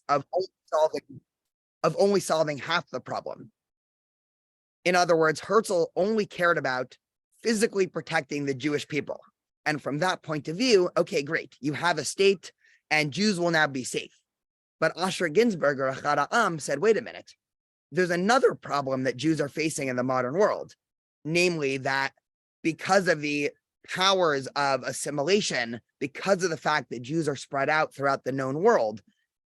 of only solving half the problem. In other words, Herzl only cared about physically protecting the Jewish people. And from that point of view, okay, great, you have a state and Jews will now be safe. But Asher Ginsberger, Achad Ha'am, said, wait a minute, there's another problem that Jews are facing in the modern world, namely that because of the powers of assimilation, because of the fact that Jews are spread out throughout the known world,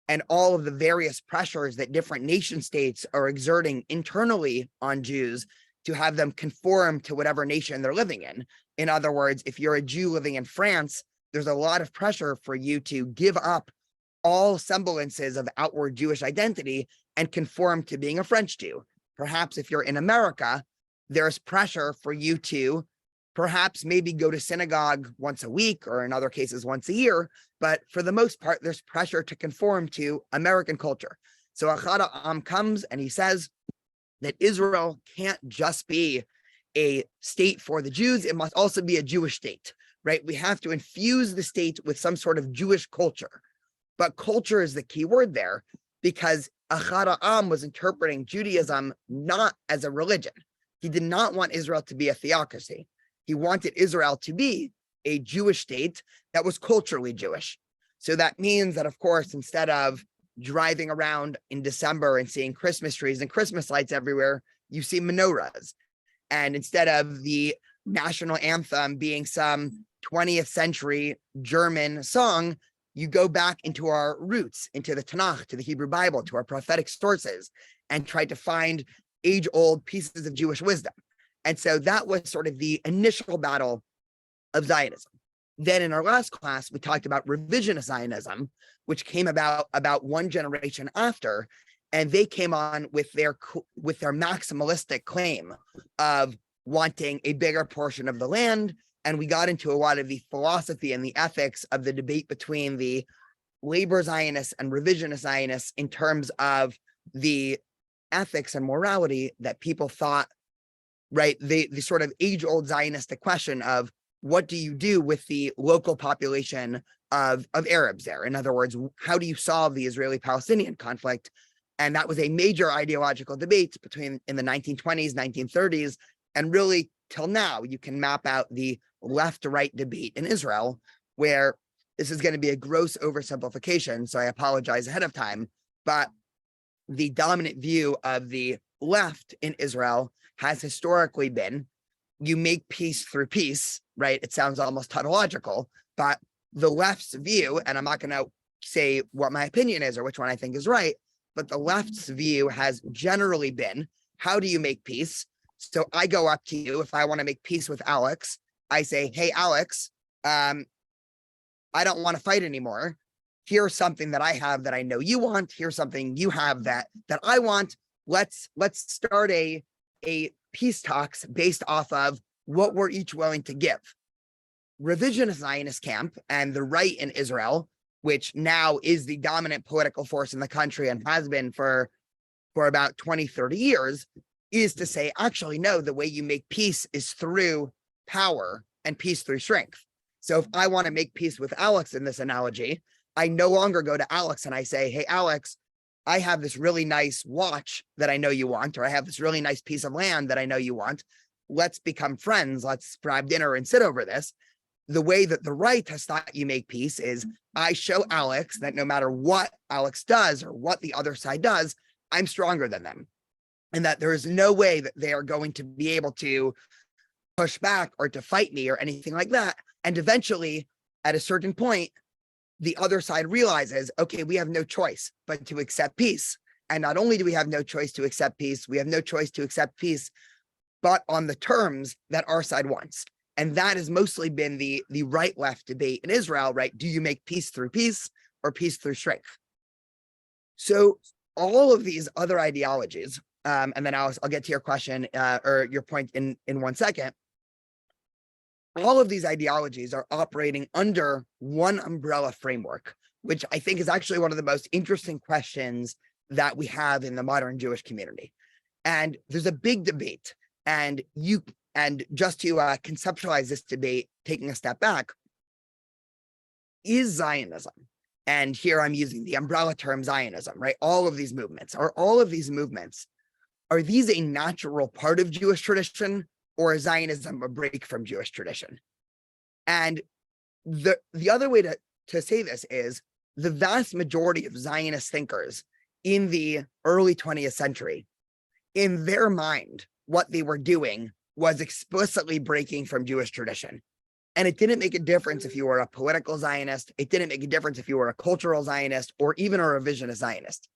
and all of the various pressures that different nation states are exerting internally on Jews to have them conform to whatever nation they're living in. In other words, if you're a Jew living in France, there's a lot of pressure for you to give up all semblances of outward Jewish identity and conform to being a French Jew. Perhaps if you're in America, there's pressure for you to perhaps maybe go to synagogue once a week, or in other cases once a year, but for the most part, there's pressure to conform to American culture. So Achad Ha'am comes and he says that Israel can't just be a state for the Jews, it must also be a Jewish state, right? We have to infuse the state with some sort of Jewish culture. But culture is the key word there, because Achad Ha'am was interpreting Judaism not as a religion. He did not want Israel to be a theocracy. He wanted Israel to be a Jewish state that was culturally Jewish. So that means that, of course, instead of driving around in December and seeing Christmas trees and Christmas lights everywhere, you see menorahs. And instead of the national anthem being some 20th century German song, you go back into our roots, into the Tanakh, to the Hebrew Bible, to our prophetic sources, and try to find age-old pieces of Jewish wisdom. And so that was sort of the initial battle of Zionism. Then in our last class, we talked about revisionist Zionism, which came about one generation after, and they came on with their maximalistic claim of wanting a bigger portion of the land. And we got into a lot of the philosophy and the ethics of the debate between the labor Zionists and revisionist Zionists in terms of the ethics and morality that people thought, right? The sort of age-old Zionistic question of what do you do with the local population of Arabs there? In other words, how do you solve the Israeli-Palestinian conflict? And that was a major ideological debate in the 1920s, 1930s, and really till now. You can map out the left-to-right debate in Israel, where this is going to be a gross oversimplification, so I apologize ahead of time, but the dominant view of the left in Israel has historically been, you make peace through peace, right? It sounds almost tautological, but the left's view, and I'm not going to say what my opinion is or which one I think is right, but the left's view has generally been, how do you make peace? So I go up to you, if I want to make peace with Alex, I say, hey, Alex, I don't want to fight anymore. Here's something that I have that I know you want. Here's something you have that I want. Let's start a peace talks based off of what we're each willing to give. Revisionist Zionist camp and the right in Israel, which now is the dominant political force in the country and has been for about 20, 30 years, is to say, actually, no, the way you make peace is through power and peace through strength. So if I want to make peace with Alex in this analogy, I no longer go to Alex and I say, hey, Alex, I have this really nice watch that I know you want, or I have this really nice piece of land that I know you want. Let's become friends. Let's grab dinner and sit over this. The way that the right has thought you make peace is I show Alex that no matter what Alex does or what the other side does, I'm stronger than them. And that there is no way that they are going to be able to push back or to fight me or anything like that. And eventually, at a certain point, the other side realizes, okay, we have no choice but to accept peace. And not only do we have no choice to accept peace, we have no choice to accept peace, but on the terms that our side wants. And that has mostly been the right-left debate in Israel, right? Do you make peace through peace or peace through strength? So all of these other ideologies, and then I'll get to your question or your point in 1 second. All of these ideologies are operating under one umbrella framework, which I think is actually one of the most interesting questions that we have in the modern Jewish community. And there's a big debate, and just to conceptualize this debate, taking a step back, is Zionism and here I'm using the umbrella term Zionism, right? All of these movements, are these a natural part of Jewish tradition, or is Zionism a break from Jewish tradition? And the other way to say this is the vast majority of Zionist thinkers in the early 20th century, in their mind, what they were doing was explicitly breaking from Jewish tradition. And it didn't make a difference if you were a political Zionist. It didn't make a difference if you were a cultural Zionist or even a revisionist Zionist.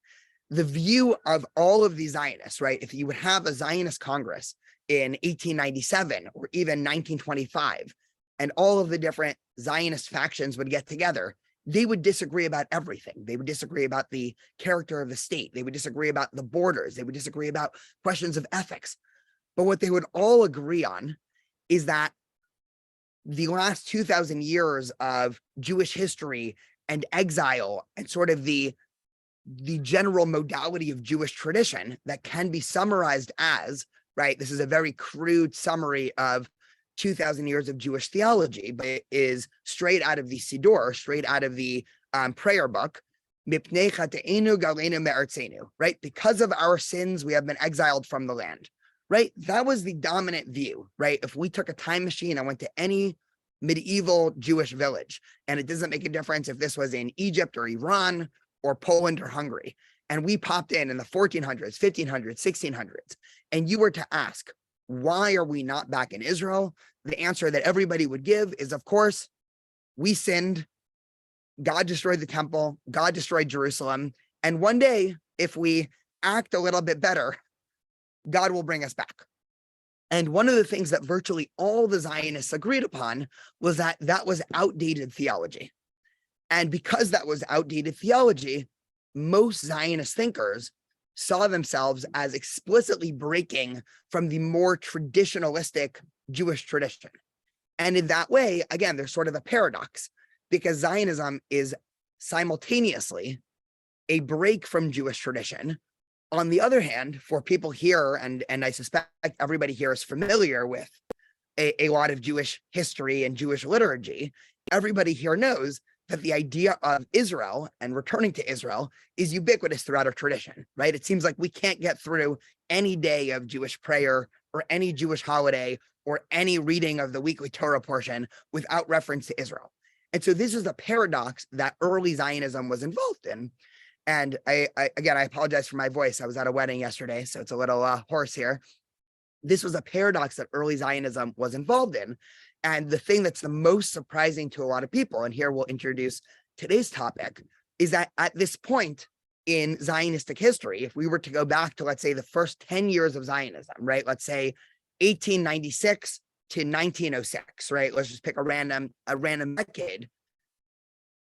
The view of all of these Zionists, right? If you would have a Zionist Congress in 1897 or even 1925, and all of the different Zionist factions would get together, they would disagree about everything. They would disagree about the character of the state. They would disagree about the borders. They would disagree about questions of ethics. But what they would all agree on is that the last 2,000 years of Jewish history and exile and sort of the general modality of Jewish tradition that can be summarized as, right, this is a very crude summary of 2,000 years of Jewish theology, but it is straight out of the Siddur, straight out of the prayer book, right? Because of our sins, we have been exiled from the land, right? That was the dominant view, right? If we took a time machine and went to any medieval Jewish village, and it doesn't make a difference if this was in Egypt or Iran or Poland or Hungary, and we popped in the 1400s, 1500s, 1600s, and you were to ask, why are we not back in Israel? The answer that everybody would give is, of course, we sinned. God destroyed the temple. God destroyed Jerusalem. And one day, if we act a little bit better, God will bring us back. And one of the things that virtually all the Zionists agreed upon was that that was outdated theology. And because that was outdated theology, most Zionist thinkers saw themselves as explicitly breaking from the more traditionalistic Jewish tradition. And in that way, again, there's sort of a paradox, because Zionism is simultaneously a break from Jewish tradition. On the other hand, for people here, and I suspect everybody here is familiar with a lot of Jewish history and Jewish liturgy, everybody here knows that the idea of Israel and returning to Israel is ubiquitous throughout our tradition, right? It seems like we can't get through any day of Jewish prayer or any Jewish holiday or any reading of the weekly Torah portion without reference to Israel. And so this is a paradox that early Zionism was involved in. And I apologize for my voice. I was at a wedding yesterday, so it's a little hoarse here. This was a paradox that early Zionism was involved in. And the thing that's the most surprising to a lot of people, and here we'll introduce today's topic, is that at this point in Zionistic history, if we were to go back to, let's say, the first 10 years of Zionism, right? Let's say 1896 to 1906, right? Let's just pick a random decade.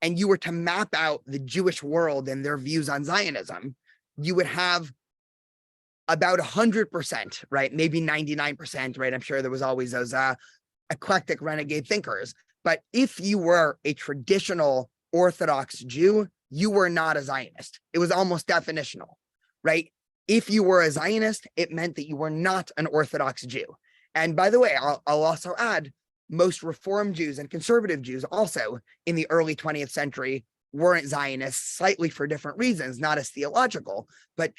And you were to map out the Jewish world and their views on Zionism, you would have about 100%, right? Maybe 99%, right? I'm sure there was always those eclectic renegade thinkers. But if you were a traditional Orthodox Jew, you were not a Zionist. It was almost definitional, right? If you were a Zionist, it meant that you were not an Orthodox Jew. And by the way, I'll also add, most Reform Jews and conservative Jews also in the early 20th century weren't Zionists, slightly for different reasons, not as theological, but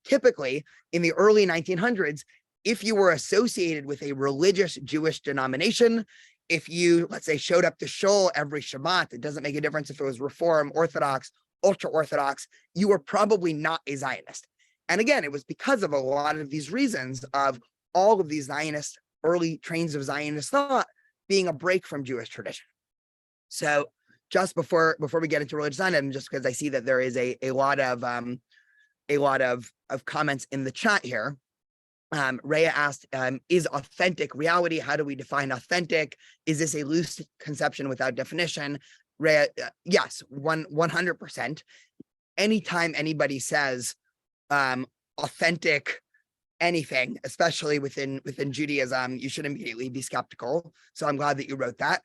typically in the early 1900s, if you were associated with a religious Jewish denomination, if you, let's say, showed up to shul every Shabbat, it doesn't make a difference if it was Reform, Orthodox, ultra-Orthodox, you were probably not a Zionist. And again, it was because of a lot of these reasons of all of these Zionist, early trains of Zionist thought being a break from Jewish tradition. So just before we get into religious Zionism, just because I see that there is a lot of comments in the chat here. Rhea asked, is authentic reality? How do we define authentic? Is this a loose conception without definition? Rhea, yes, 100%. Anytime anybody says authentic anything, especially within Judaism, you should immediately be skeptical. So I'm glad that you wrote that.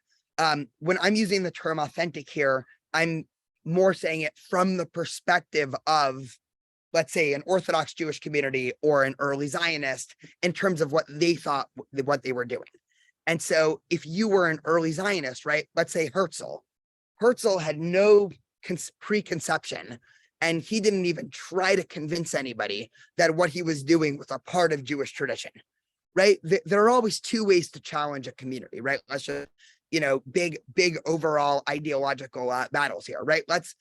When I'm using the term authentic here, I'm more saying it from the perspective of, let's say, an Orthodox Jewish community or an early Zionist in terms of what they thought, what they were doing. And so if you were an early Zionist, right, let's say Herzl Herzl had no preconception, and he didn't even try to convince anybody that what he was doing was a part of Jewish tradition, right? There are always two ways to challenge a community, right? Let's just, big overall ideological battles here, right? Let's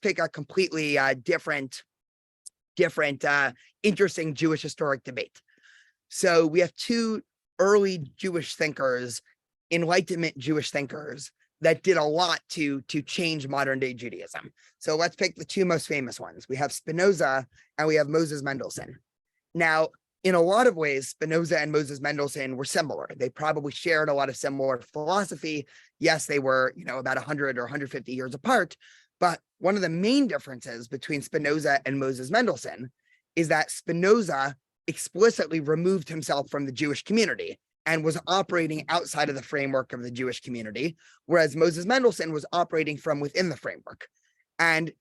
pick a completely different, interesting Jewish historic debate. So we have two early Jewish thinkers, Enlightenment Jewish thinkers, that did a lot to change modern day Judaism. So let's pick the two most famous ones. We have Spinoza and we have Moses Mendelssohn. Now, in a lot of ways, Spinoza and Moses Mendelssohn were similar. They probably shared a lot of similar philosophy. Yes, they were, about 100 or 150 years apart. But one of the main differences between Spinoza and Moses Mendelssohn is that Spinoza explicitly removed himself from the Jewish community and was operating outside of the framework of the Jewish community, whereas Moses Mendelssohn was operating from within the framework. And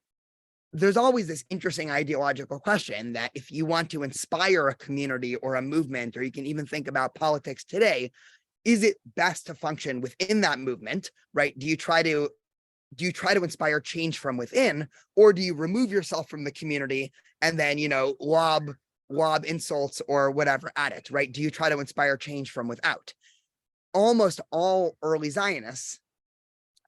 there's always this interesting ideological question that if you want to inspire a community or a movement, or you can even think about politics today, is it best to function within that movement, right? Do you try to inspire change from within, or do you remove yourself from the community and then, lob insults or whatever at it, right? Do you try to inspire change from without? Almost all early Zionists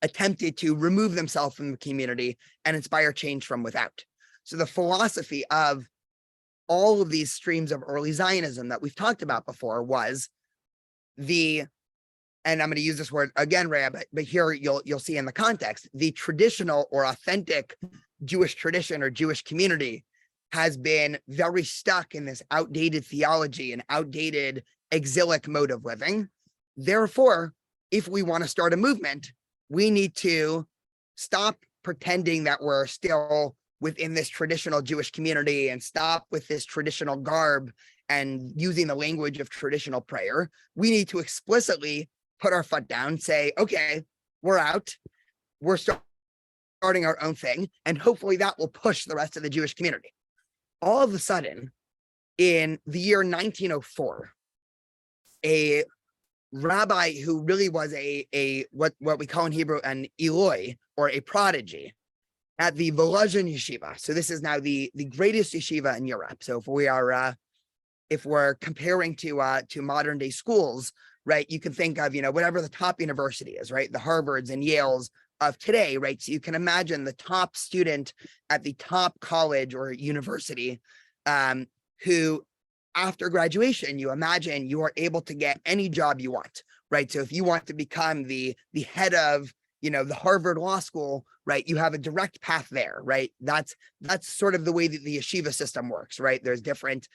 attempted to remove themselves from the community and inspire change from without. So the philosophy of all of these streams of early Zionism that we've talked about before was and I'm going to use this word again, Rabbi, but here you'll see in the context, the traditional or authentic Jewish tradition or Jewish community has been very stuck in this outdated theology and outdated exilic mode of living. Therefore, if we want to start a movement, we need to stop pretending that we're still within this traditional Jewish community and stop with this traditional garb and using the language of traditional prayer. We need to explicitly put our foot down, say, okay, we're out. We're starting our own thing. And hopefully that will push the rest of the Jewish community. All of a sudden, in the year 1904, a rabbi who really was what we call in Hebrew an Eloi, or a prodigy, at the Volozhin yeshiva. So this is now the greatest yeshiva in Europe. So if we're comparing to modern day schools, right, you can think of whatever the top university is, right, the Harvards and Yales of today, right? So you can imagine the top student at the top college or university, who after graduation, you imagine you are able to get any job you want, right? So if you want to become the head of, the Harvard Law School, right, you have a direct path there, right? That's sort of the way that the yeshiva system works, right? There's different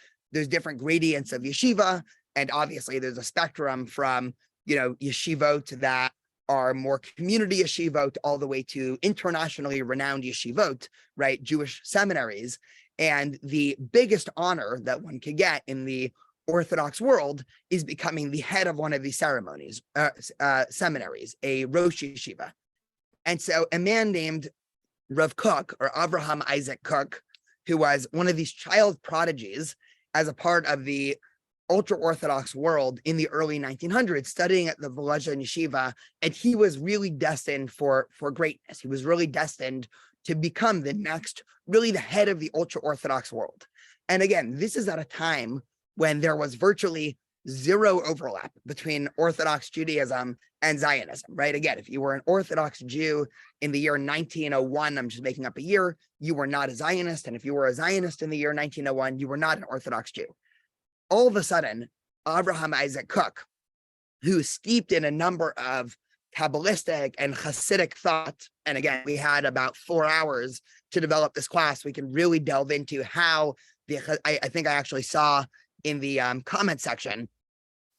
gradients of yeshiva, and obviously there's a spectrum from, yeshivot that are more community yeshivot all the way to internationally renowned yeshivot, right, Jewish seminaries. And the biggest honor that one could get in the Orthodox world is becoming the head of one of these seminaries, a Rosh Yeshiva. And so a man named Rav Kook, or Avraham Isaac Kook, who was one of these child prodigies as a part of the ultra-Orthodox world in the early 1900s, studying at the Volozhin Yeshiva, and he was really destined for greatness. He was really destined to become the next, really the head of the ultra-Orthodox world. And again, this is at a time when there was virtually zero overlap between Orthodox Judaism and Zionism, right? Again, if you were an Orthodox Jew in the year 1901, I'm just making up a year, you were not a Zionist. And if you were a Zionist in the year 1901, you were not an Orthodox Jew. All of a sudden, Avraham Isaac Kook, who's steeped in a number of Kabbalistic and Hasidic thought, and again, we had about 4 hours to develop this class. We can really delve into how I think I actually saw in the comment section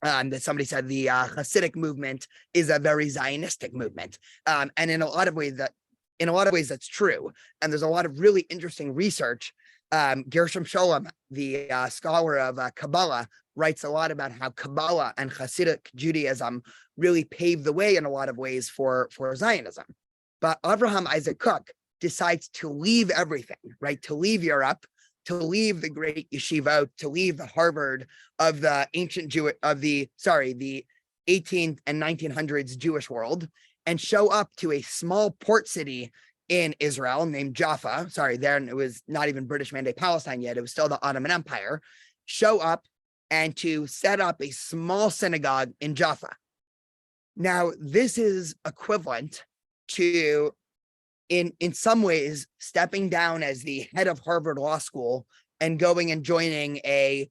that somebody said the Hasidic movement is a very Zionistic movement, and in a lot of ways that's true. And there's a lot of really interesting research. Gershom Scholem, the scholar of Kabbalah, writes a lot about how Kabbalah and Hasidic Judaism really paved the way in a lot of ways for Zionism. But Avraham Isaac Kook decides to leave everything, right? To leave Europe, to leave the great yeshiva, to leave the Harvard of the the 18th and 1900s Jewish world, and show up to a small port city in Israel named Jaffa. Sorry, then it was not even British Mandate Palestine yet. It was still the Ottoman Empire. Show up and to set up a small synagogue in Jaffa. Now, this is equivalent to, in some ways, stepping down as the head of Harvard Law School and going and joining a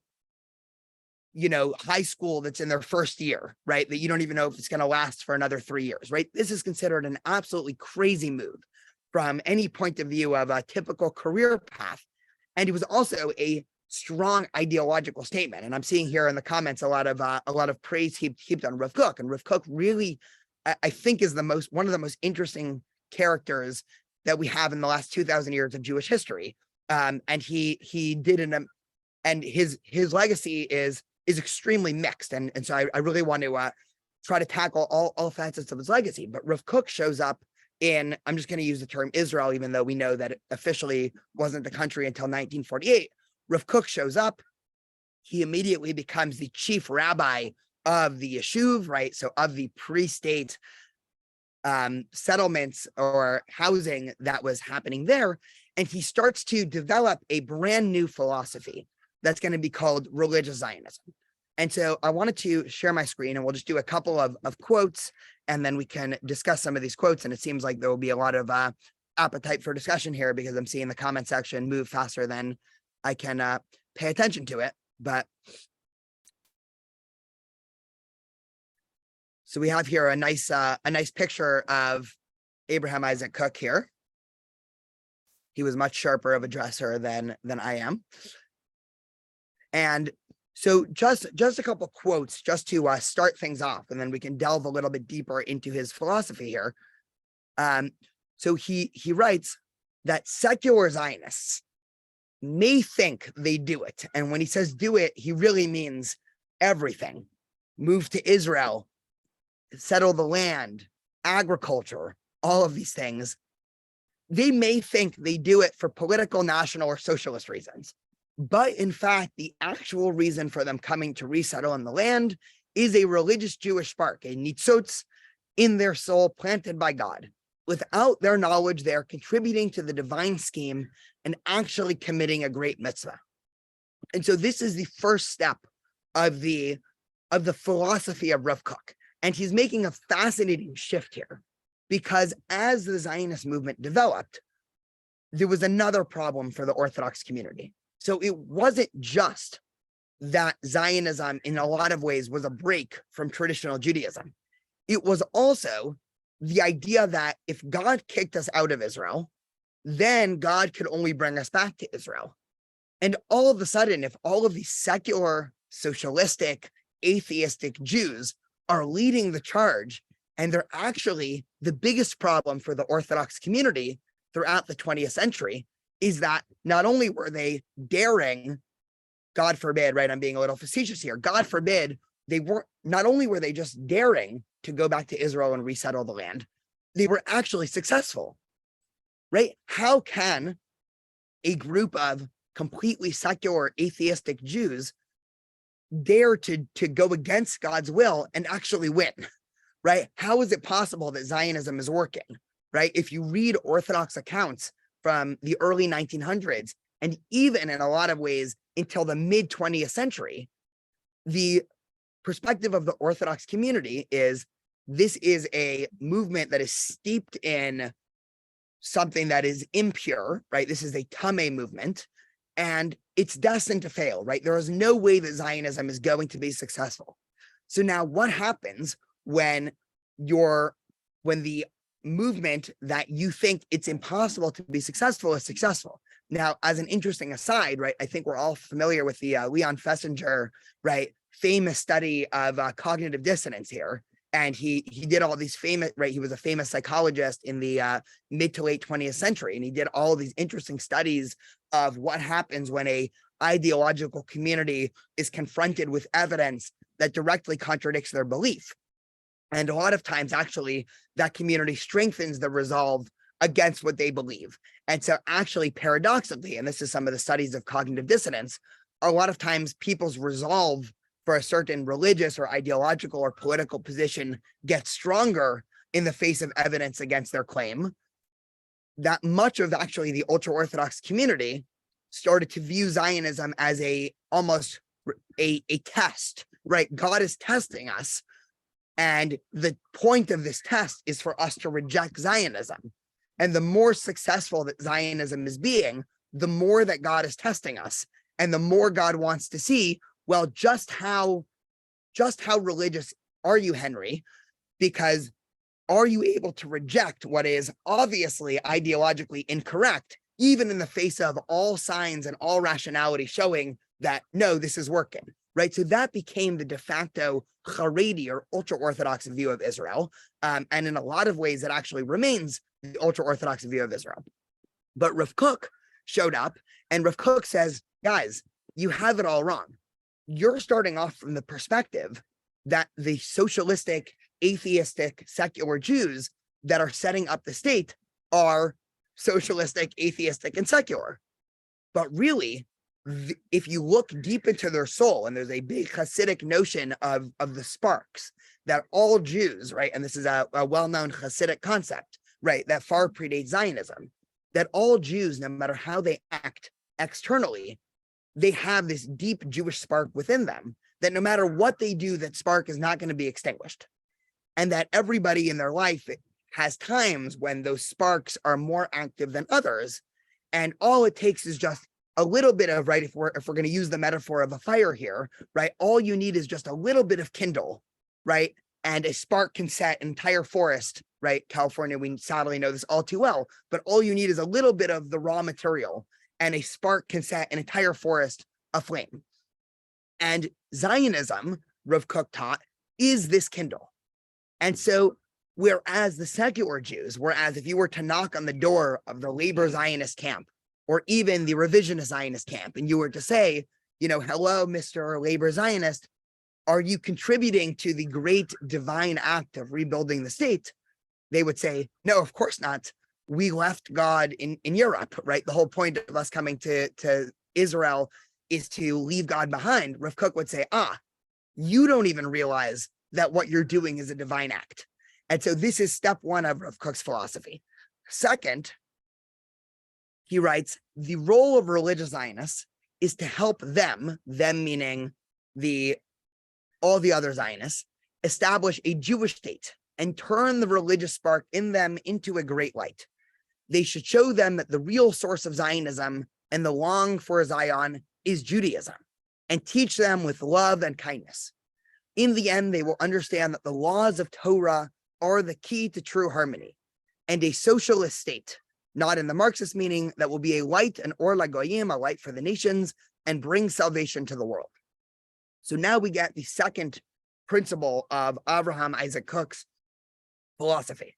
high school that's in their first year, right? That you don't even know if it's going to last for another 3 years, right? This is considered an absolutely crazy move from any point of view of a typical career path. And it was also a strong ideological statement. And I'm seeing here in the comments a lot of praise heaped on Rav Kook. And Rav Kook really, I think, is one of the most interesting characters that we have in the last 2,000 years of Jewish history. And he did and his legacy is extremely mixed. And so I really want to try to tackle all facets of his legacy. But Rav Kook shows up in, I'm just going to use the term Israel, even though we know that it officially wasn't the country until 1948. Rav Kook shows up. He immediately becomes the chief rabbi of the yeshuv, right? So of the pre-state settlements or housing that was happening there. And he starts to develop a brand new philosophy that's going to be called religious Zionism. And so I wanted to share my screen, and we'll just do a couple of quotes, and then we can discuss some of these quotes. And it seems like there will be a lot of appetite for discussion here, because I'm seeing the comment section move faster than I can pay attention to it. But so we have here a nice picture of Abraham Isaac Kook here. He was much sharper of a dresser than I am. And so just a couple quotes just to start things off, and then we can delve a little bit deeper into his philosophy here. So he writes that secular Zionists may think they do it. And when he says do it, he really means everything. Move to Israel, settle the land, agriculture, all of these things. They may think they do it for political, national, or socialist reasons. But in fact, the actual reason for them coming to resettle on the land is a religious Jewish spark, a nitzotz in their soul planted by God. Without their knowledge, they are contributing to the divine scheme and actually committing a great mitzvah. And so this is the first step of the philosophy of Rav Kook. And he's making a fascinating shift here, because as the Zionist movement developed, there was another problem for the Orthodox community. So it wasn't just that Zionism in a lot of ways was a break from traditional Judaism. It was also the idea that if God kicked us out of Israel, then God could only bring us back to Israel. And all of a sudden, if all of these secular, socialistic, atheistic Jews are leading the charge, and they're actually the biggest problem for the Orthodox community throughout the 20th century, is that not only were they daring, God forbid, right? I'm being a little facetious here. God forbid, not only were they just daring to go back to Israel and resettle the land, they were actually successful, right? How can a group of completely secular atheistic Jews dare to go against God's will and actually win, right? How is it possible that Zionism is working, right? If you read Orthodox accounts from the early 1900s, and even in a lot of ways until the mid 20th century, the perspective of the Orthodox community is this is a movement that is steeped in something that is impure, right? This is a Tameh movement, and it's destined to fail, right? There is no way that Zionism is going to be successful. So now what happens when the movement that you think it's impossible to be successful is successful? Now, as an interesting aside, right, I think we're all familiar with the Leon Festinger, right, famous study of cognitive dissonance here. And he did all these famous, right, he was a famous psychologist in the mid to late 20th century. And he did all these interesting studies of what happens when a ideological community is confronted with evidence that directly contradicts their belief. And a lot of times, actually, that community strengthens the resolve against what they believe. And so actually, paradoxically, and this is some of the studies of cognitive dissonance, a lot of times people's resolve for a certain religious or ideological or political position gets stronger in the face of evidence against their claim, that much of actually the ultra-Orthodox community started to view Zionism as almost a test, right? God is testing us. And the point of this test is for us to reject Zionism. And the more successful that Zionism is being, the more that God is testing us. And the more God wants to see, well, just how religious are you, Henry? Because are you able to reject what is obviously ideologically incorrect, even in the face of all signs and all rationality showing that, no, this is working, right? So that became the de facto Haredi or ultra-Orthodox view of Israel. And in a lot of ways, it actually remains the ultra-Orthodox view of Israel. But Rav Kook showed up, and Rav Kook says, guys, you have it all wrong. You're starting off from the perspective that the socialistic, atheistic, secular Jews that are setting up the state are socialistic, atheistic, and secular. But really, if you look deep into their soul, and there's a big Hasidic notion of the sparks, that all Jews, right, and this is a well-known Hasidic concept, right, that far predates Zionism, that all Jews, no matter how they act externally, they have this deep Jewish spark within them, that no matter what they do, that spark is not going to be extinguished. And that everybody in their life has times when those sparks are more active than others. And all it takes is just a little bit of, right, if we're going to use the metaphor of a fire here, right, all you need is just a little bit of kindle, right, and a spark can set an entire forest, right? California, we sadly know this all too well, but all you need is a little bit of the raw material, and a spark can set an entire forest aflame. And Zionism, Rav Kook taught, is this kindle. And so, whereas the secular Jews, whereas if you were to knock on the door of the labor Zionist camp, or even the revisionist Zionist camp, and you were to say, hello, Mr. Labor Zionist, are you contributing to the great divine act of rebuilding the state? They would say, no, of course not. We left God in Europe, right? The whole point of us coming to Israel is to leave God behind. Rav Kook would say, you don't even realize that what you're doing is a divine act. And so this is step one of Rav Kook's philosophy. Second, he writes, the role of religious Zionists is to help them meaning all the other Zionists, establish a Jewish state and turn the religious spark in them into a great light. They should show them that the real source of Zionism and the long for Zion is Judaism, and teach them with love and kindness. In the end, they will understand that the laws of Torah are the key to true harmony, and a socialist state, not in the Marxist meaning, that will be a light, an or lagoyim, a light for the nations, and bring salvation to the world. So now we get the second principle of Avraham Isaac Kook's philosophy.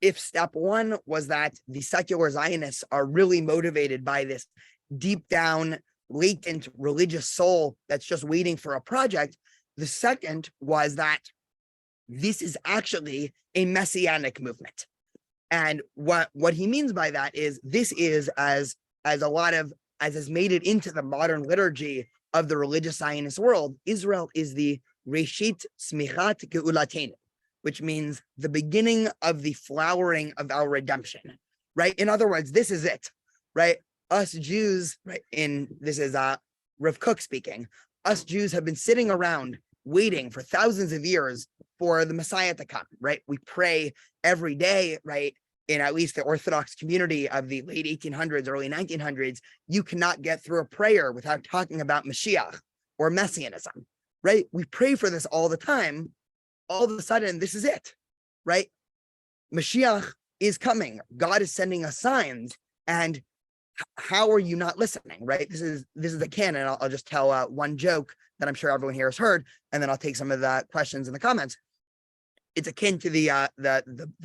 If step one was that the secular Zionists are really motivated by this deep down, latent religious soul that's just waiting for a project, the second was that this is actually a messianic movement. And what he means by that is this is, as has made it into the modern liturgy of the religious Zionist world, Israel is the Reshit Smichat Geulatenu, which means the beginning of the flowering of our redemption, right? In other words, this is it, right? Us Jews, right? This is Rav Kook speaking. Us Jews have been sitting around waiting for thousands of years for the Messiah to come, right? We pray every day, right? In at least the Orthodox community of the late 1800s, early 1900s, you cannot get through a prayer without talking about Mashiach or Messianism, right? We pray for this all the time. All of a sudden, this is it, right? Mashiach is coming. God is sending us signs. And how are you not listening, right? This is the canon. I'll just tell one joke that I'm sure everyone here has heard, and then I'll take some of the questions in the comments. It's akin to the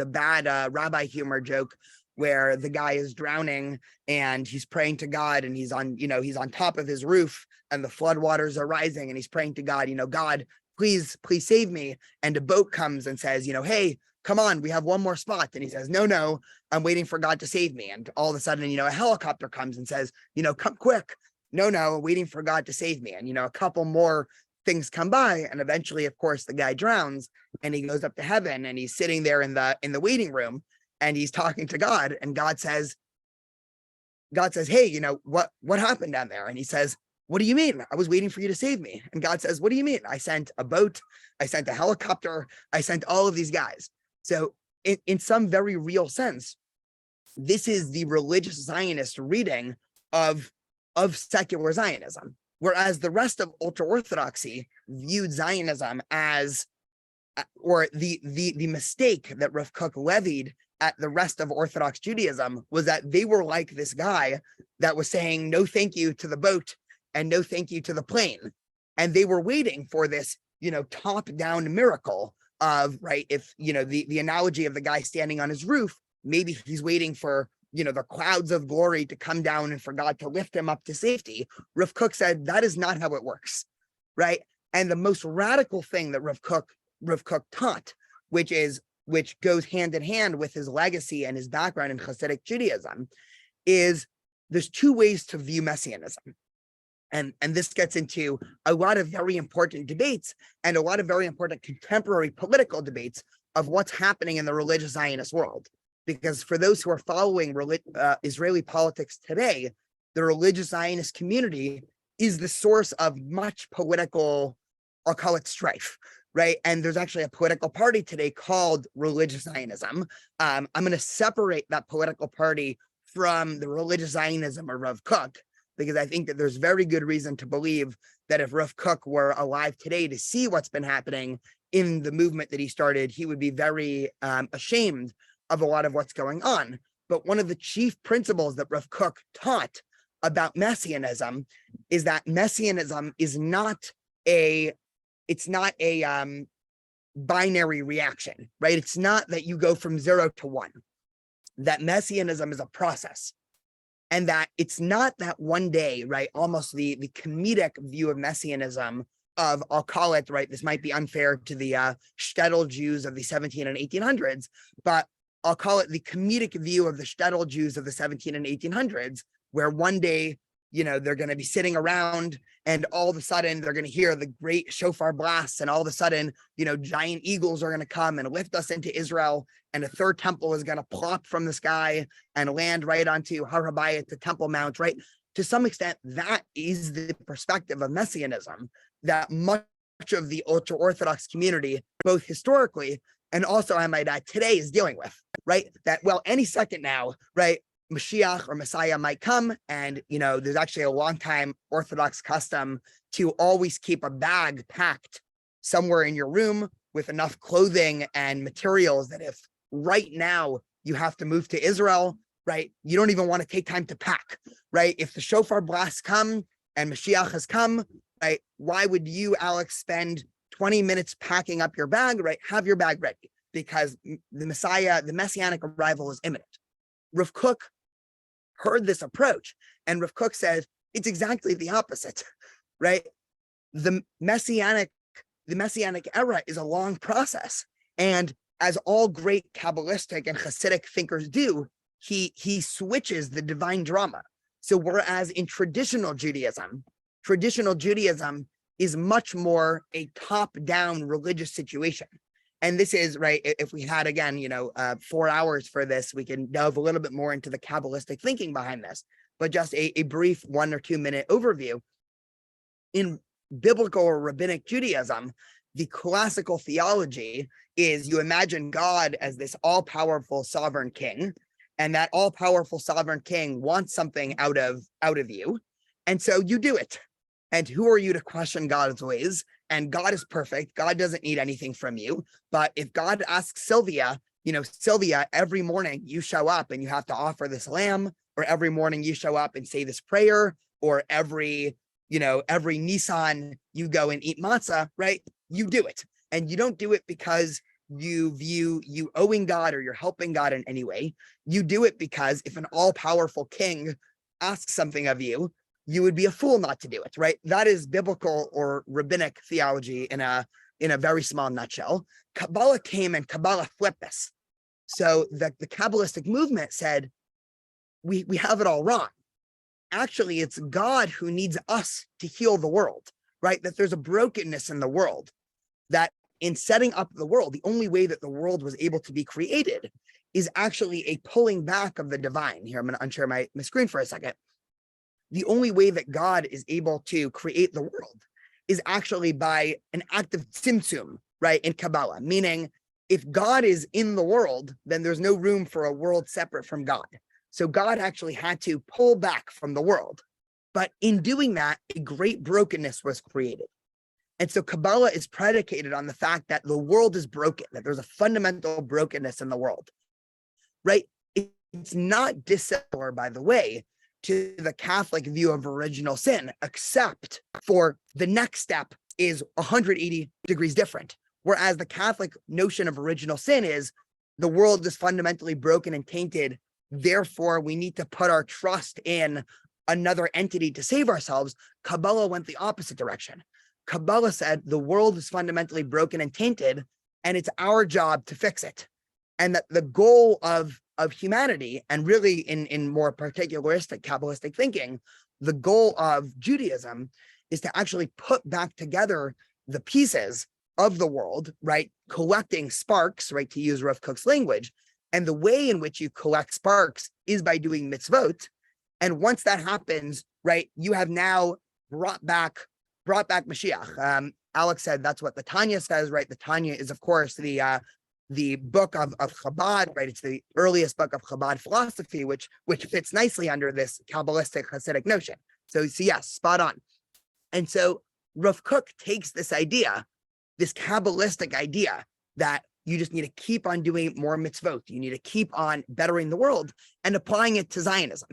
bad Rabbi humor joke where the guy is drowning and he's praying to God, and he's on top of his roof and the floodwaters are rising, and he's praying to God, God, please save me. And a boat comes and says, hey, come on, we have one more spot. And he says, no, I'm waiting for God to save me. And all of a sudden, a helicopter comes and says, come quick. No, waiting for God to save me. And, a couple more things come by, and eventually, of course, the guy drowns, and he goes up to heaven, and he's sitting there in the waiting room, and he's talking to God, and God says, "Hey, what happened down there?" And he says, "What do you mean? I was waiting for you to save me." And God says, "What do you mean? I sent a boat, I sent a helicopter, I sent all of these guys." So in some very real sense, this is the religious Zionist reading of secular Zionism, whereas the rest of ultra-Orthodoxy viewed Zionism as, or the mistake that Rav Kook levied at the rest of Orthodox Judaism was that they were like this guy that was saying no thank you to the boat and no thank you to the plane. And they were waiting for this, top-down miracle of, right, if, the analogy of the guy standing on his roof, maybe he's waiting for, the clouds of glory to come down and for God to lift him up to safety. Rav Kook said that is not how it works, right? And the most radical thing that Rav Kook taught, which goes hand in hand with his legacy and his background in Hasidic Judaism, is there's two ways to view Messianism. And this gets into a lot of very important debates and a lot of very important contemporary political debates of what's happening in the religious Zionist world. Because for those who are following Israeli politics today, the religious Zionist community is the source of much political, I'll call it strife, right? And there's actually a political party today called Religious Zionism. I'm going to separate that political party from the religious Zionism of Rav Kook, because I think that there's very good reason to believe that if Rav Kook were alive today to see what's been happening in the movement that he started, he would be very ashamed of a lot of what's going on. But one of the chief principles that Rav Kook taught about Messianism is that Messianism is not a binary reaction, right? It's not that you go from 0 to 1, that Messianism is a process. And that it's not that one day, right, almost the comedic view of Messianism of, I'll call it, right, this might be unfair to the shtetl Jews of the 17 and 1800s, but I'll call it the comedic view of the shtetl Jews of the 17 and 1800s, where one day, they're going to be sitting around and all of a sudden they're going to hear the great shofar blasts, and all of a sudden, giant eagles are going to come and lift us into Israel, and a third temple is going to plop from the sky and land right onto Rabbi at the Temple Mount, right? To some extent, that is the perspective of Messianism that much of the ultra-Orthodox community, both historically and also, I might add, today is dealing with, right? That, well, any second now, right, Mashiach or Messiah might come, and there's actually a long time Orthodox custom to always keep a bag packed somewhere in your room with enough clothing and materials that if right now you have to move to Israel, right, you don't even want to take time to pack, right? If the shofar blasts come and Mashiach has come, right, why would you, Alex, spend 20 minutes packing up your bag, right? Have your bag ready, because the Messianic arrival is imminent. Rav Kook heard this approach, and Rav Kook says it's exactly the opposite, right? The Messianic era is a long process, and as all great Kabbalistic and Hasidic thinkers do, he switches the divine drama. So whereas in traditional Judaism is much more a top-down religious situation. And this is, right, if we had, again, 4 hours for this, we can delve a little bit more into the Kabbalistic thinking behind this. But just a brief 1 or 2 minute overview. In biblical or rabbinic Judaism, the classical theology is you imagine God as this all-powerful sovereign king, and that all-powerful sovereign king wants something out of you, and so you do it. And who are you to question God's ways? And God is perfect. God doesn't need anything from you. But if God asks Sylvia, Sylvia, every morning you show up and you have to offer this lamb, or every morning you show up and say this prayer, or every Nisan you go and eat matzah, right? You do it. And you don't do it because you view you owing God or you're helping God in any way. You do it because if an all-powerful king asks something of you, you would be a fool not to do it, right? That is biblical or rabbinic theology in a very small nutshell. Kabbalah came and Kabbalah flipped this. So the Kabbalistic movement said, we have it all wrong. Actually, it's God who needs us to heal the world, right? That there's a brokenness in the world, that in setting up the world, the only way that the world was able to be created is actually a pulling back of the divine. Here, I'm going to unshare my screen for a second. The only way that God is able to create the world is actually by an act of tzimtzum, right, in Kabbalah, meaning if God is in the world, then there's no room for a world separate from God. So God actually had to pull back from the world. But in doing that, a great brokenness was created. And so Kabbalah is predicated on the fact that the world is broken, that there's a fundamental brokenness in the world, right? It's not dissimilar, by the way, to the Catholic view of original sin, except for the next step is 180 degrees different. Whereas the Catholic notion of original sin is the world is fundamentally broken and tainted. Therefore, we need to put our trust in another entity to save ourselves. Kabbalah went the opposite direction. Kabbalah said the world is fundamentally broken and tainted, and it's our job to fix it. And that the goal of humanity, and really in more particularistic Kabbalistic thinking, the goal of Judaism is to actually put back together the pieces of the world, right? Collecting sparks, right? To use Rav Kook's language. And the way in which you collect sparks is by doing mitzvot. And once that happens, right, you have now brought back Mashiach. Alex said that's what the Tanya says, right? The Tanya is, of course, the book of Chabad, right? It's the earliest book of Chabad philosophy, which fits nicely under this Kabbalistic Hasidic notion. So yes, spot on. And so Rav Kook takes this idea, this Kabbalistic idea, that you just need to keep on doing more mitzvot. You need to keep on bettering the world, and applying it to Zionism.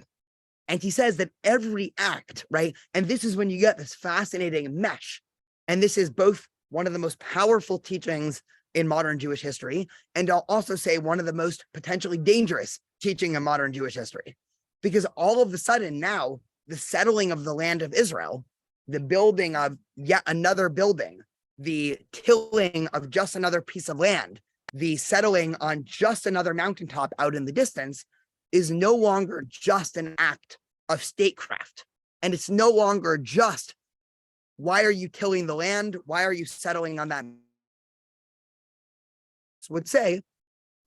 And he says that every act, right? And this is when you get this fascinating mesh. And this is both one of the most powerful teachings in modern Jewish history, and I'll also say one of the most potentially dangerous teaching in modern Jewish history. Because all of a sudden now, the settling of the land of Israel, the building of yet another building, the tilling of just another piece of land, the settling on just another mountaintop out in the distance, is no longer just an act of statecraft. And it's no longer just, why are you tilling the land? Why are you settling on that? Would say,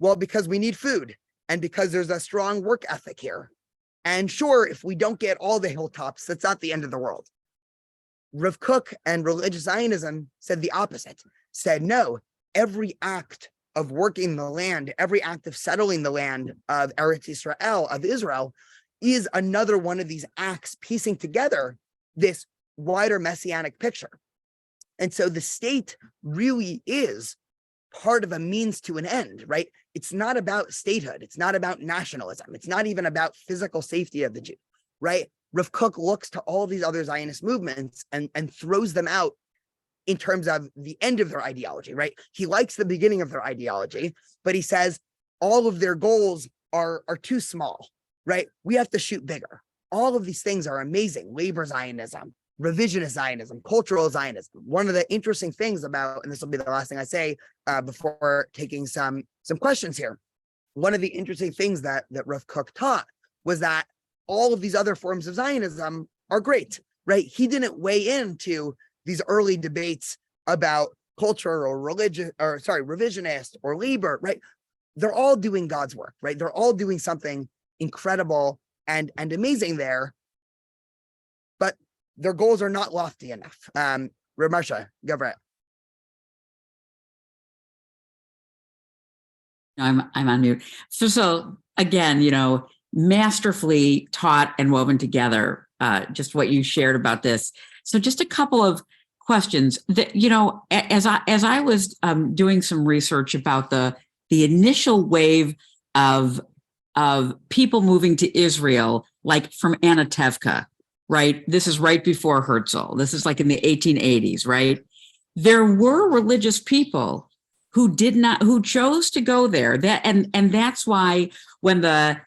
well, because we need food, and because there's a strong work ethic here. And sure, if we don't get all the hilltops, that's not the end of the world. Rav Kook and religious Zionism said the opposite, said, no, every act of working the land, every act of settling the land of Eretz Yisrael, of Israel, is another one of these acts piecing together this wider messianic picture. And so the state really is part of a means to an end, right? It's not about statehood. It's not about nationalism. It's not even about physical safety of the Jew, right? Rav Kook looks to all these other Zionist movements and throws them out in terms of the end of their ideology, right? He likes the beginning of their ideology, but he says all of their goals are too small, right? We have to shoot bigger. All of these things are amazing. Labor Zionism, revisionist Zionism, cultural Zionism. One of the interesting things about, and this will be the last thing I say before taking some questions here. One of the interesting things that Rav Kook taught was that all of these other forms of Zionism are great, right? He didn't weigh into these early debates about culture or religion, or revisionist or labor, right? They're all doing God's work, right? They're all doing something incredible and amazing there, but their goals are not lofty enough. Reb Marsha, go for it. I'm on mute. So again, masterfully taught and woven together, just what you shared about this. So just a couple of questions that, as I was doing some research about the initial wave of people moving to Israel, like from Anatevka, right? This is right before Herzl. This is like in the 1880s, right? There were religious people who chose to go there. And that's why when the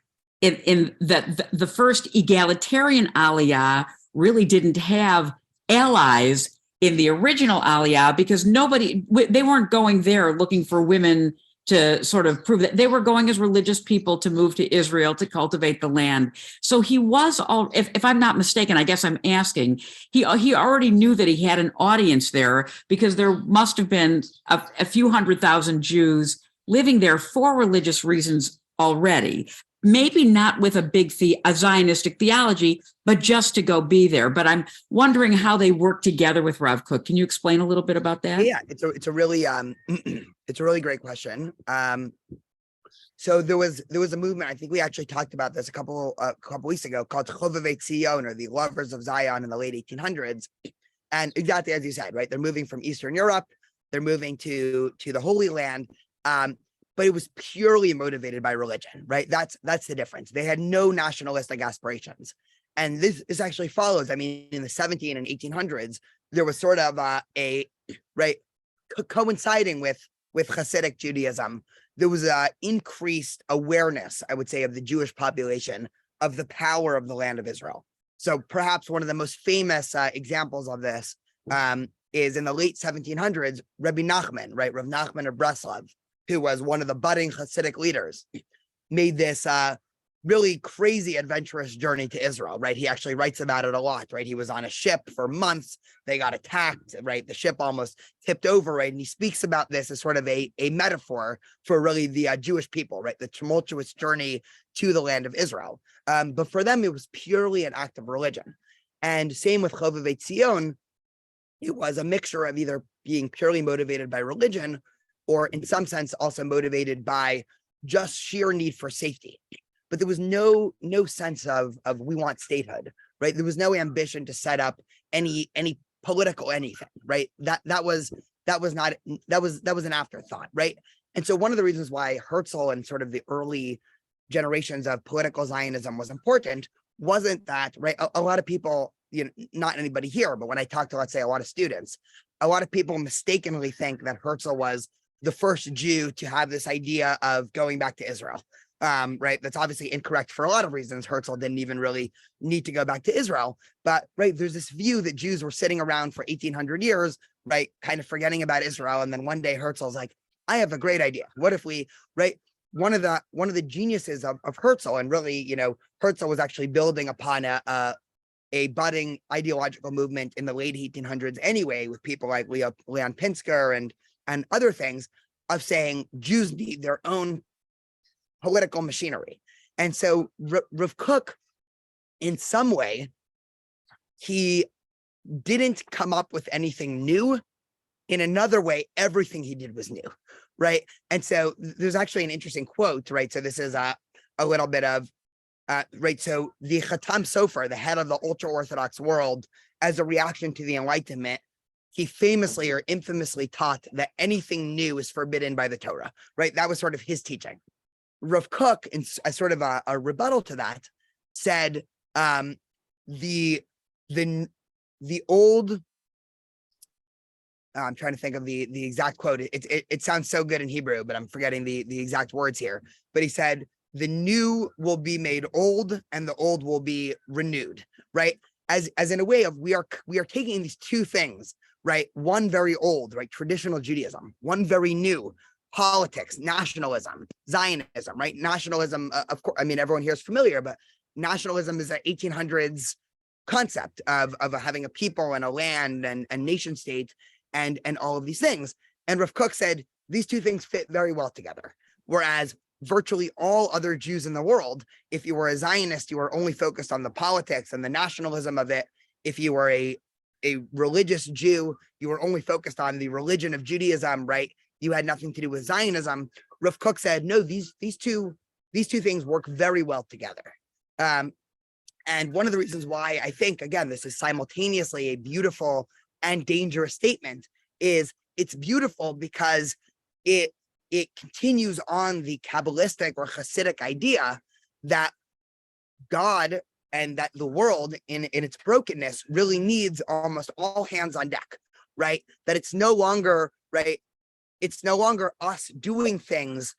first egalitarian Aliyah really didn't have allies in the original Aliyah, because they weren't going there looking for women to sort of prove that they were going as religious people to move to Israel to cultivate the land. So he was all, if I'm not mistaken, I guess I'm asking, he already knew that he had an audience there because there must have been a few 100,000 Jews living there for religious reasons already. Maybe not with a big a Zionistic theology, but just to go be there. But I'm wondering how they work together with Rav Kook. Can you explain a little bit about that? Yeah, it's a really it's a really great question. So there was a movement. I think we actually talked about this a couple weeks ago called Chovevei Zion, or the Lovers of Zion, in the late 1800s. And exactly as you said, right? They're moving from Eastern Europe. They're moving to the Holy Land. But it was purely motivated by religion, right? That's the difference. They had no nationalistic aspirations. And this actually follows. I mean, in the 17 and 1800s, there was sort of coinciding with Hasidic Judaism, there was a increased awareness, I would say, of the Jewish population of the power of the land of Israel. So perhaps one of the most famous examples of this is in the late 1700s, Rabbi Nachman, right? Rav Nachman of Breslov, who was one of the budding Hasidic leaders, made this really crazy adventurous journey to Israel, right? He actually writes about it a lot, right? He was on a ship for months. They got attacked, right? The ship almost tipped over, right? And he speaks about this as sort of a metaphor for really the Jewish people, right? The tumultuous journey to the land of Israel. But for them, it was purely an act of religion. And same with Chovevei Zion, it was a mixture of either being purely motivated by religion or in some sense also motivated by just sheer need for safety. But there was no sense of we want statehood, right? There was no ambition to set up any political anything, right? That was an afterthought, right? And so one of the reasons why Herzl and sort of the early generations of political Zionism was important wasn't that, right? A lot of people, not anybody here, but when I talk to, let's say, a lot of students, a lot of people mistakenly think that Herzl was the first Jew to have this idea of going back to Israel. Right. That's obviously incorrect for a lot of reasons. Herzl didn't even really need to go back to Israel. But right, there's this view that Jews were sitting around for 1800 years, right, kind of forgetting about Israel. And then one day Herzl's like, I have a great idea. What if we, right? One of the geniuses of Herzl, and really, Herzl was actually building upon a budding ideological movement in the late 1800s anyway, with people like Leon Pinsker and other things, of saying Jews need their own political machinery. And so Rav Kook, in some way, he didn't come up with anything new. In another way, everything he did was new, right? And so there's actually an interesting quote, right? So this is a little bit of, right? So the Chatam Sofer, the head of the ultra-Orthodox world, as a reaction to the Enlightenment, he famously or infamously taught that anything new is forbidden by the Torah, right? That was sort of his teaching. Rav Kook, in as sort of a rebuttal to that, said the old. I'm trying to think of the exact quote. It sounds so good in Hebrew, but I'm forgetting the exact words here. But he said, "The new will be made old, and the old will be renewed." Right, as in a way of we are taking these two things, right? One very old, right, traditional Judaism. One very new, politics, nationalism, Zionism, right? Nationalism, of course, I mean, everyone here is familiar, but nationalism is an 1800s concept of having a people and a land and nation state and all of these things. And Rav Kook said these two things fit very well together. Whereas virtually all other Jews in the world, if you were a Zionist, you were only focused on the politics and the nationalism of it. If you were a religious Jew, you were only focused on the religion of Judaism, right? You had nothing to do with Zionism. Rav Kook said, no, these two things work very well together. And one of the reasons why I think, again, this is simultaneously a beautiful and dangerous statement is it's beautiful because it continues on the Kabbalistic or Hasidic idea that God and that the world in its brokenness really needs almost all hands on deck, right? That it's no longer, right? It's no longer us doing things